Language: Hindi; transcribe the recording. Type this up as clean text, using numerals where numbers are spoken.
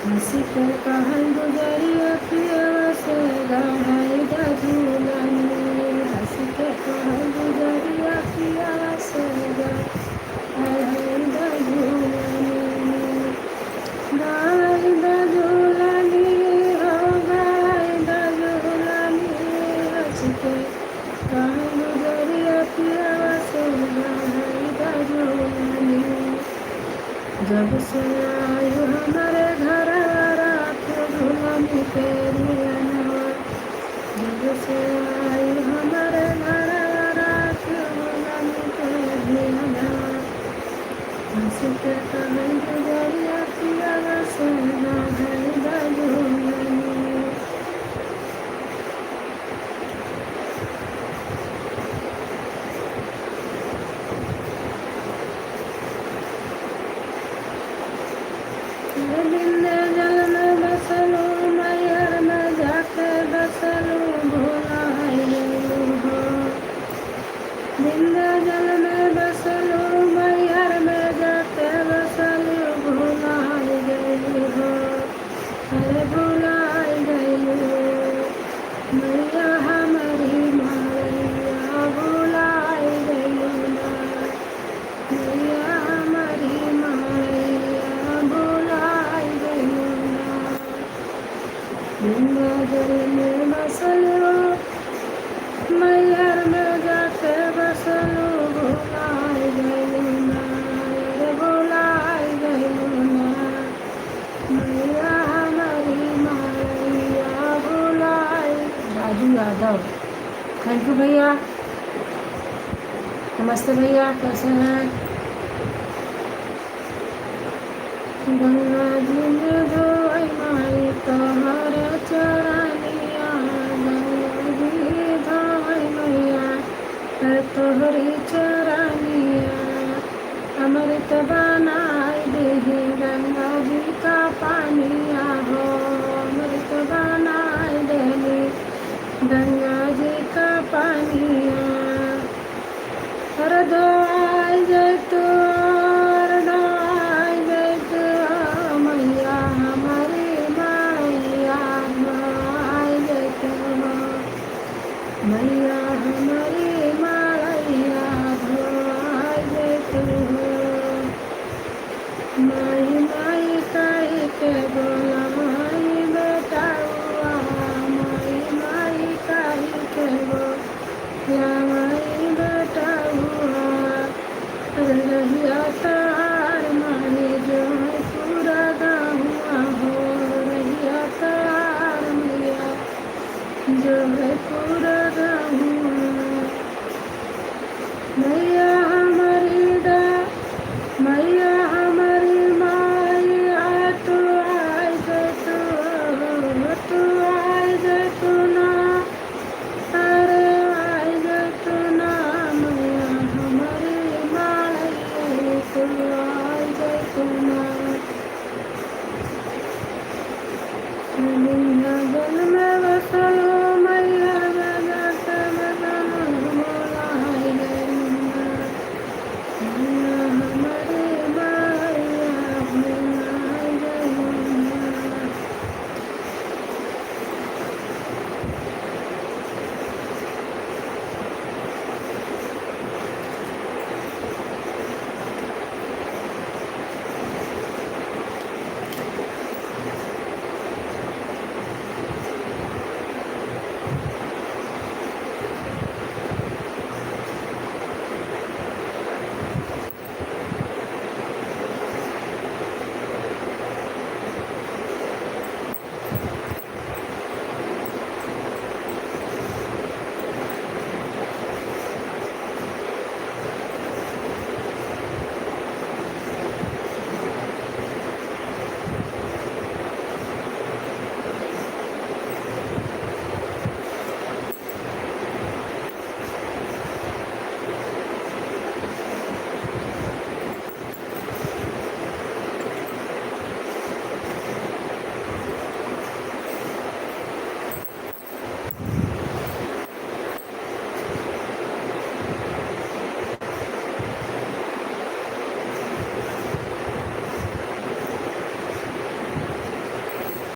हंसी के कहल गुजरिया पिया से गढ़ाई झूलनी हंसी के कहल गुजरिया पिया से गढ़ाई झूलनी गाय झूलनी हो गाय झूलनी हंसी के कहल गुजरिया पिया से गढ़ाई झूलनी जब से आयु हमारे घर रात झूलनी पे रियनवा जब से आयु हमारे घर रात झूलनी पे रियनवा हंसी के कहल गुजरिया पिया से गढ़ाई झूलनी बिंदे जल में बसलू मैयर में जाके बसलू भुलाई हो बिंदे जल में बसलू मैयर में जाके बसलू भुलाई गई हो अरे भुलाई गई मैया हमारी मैया भुलाई गई मैया हमारी जल में बसलो मैयर में जाके बसलो भुलाई गईलूना भुलाई गईलूना मैया हमारी मैया भुलाई। राजू यादव, थैंक यू भैया। नमस्ते भैया, कैसे हैं? गंगा जी में धोई माई तोहर चरनिया गंगा जी धोई मैया तोहरी चरनिया अमृत बनाई देही गंगा जी का पानिया हो अमृत बनाई देही गंगा जी का पानिया हर धोई जैतू मैया हमारी माया धोई देतू माई माई कही के बोला माई बेटा हुआ माई माई कही के बोला माई बेटा हुआ रहिया तार मारी जो है पूरा गाँव हो रहिया तार मैया जो है पूरा मैया हमारी मैया हमारी मैया तू आई तू ना अरे आई तू ना मैया हमारी मैया तू आई तू ना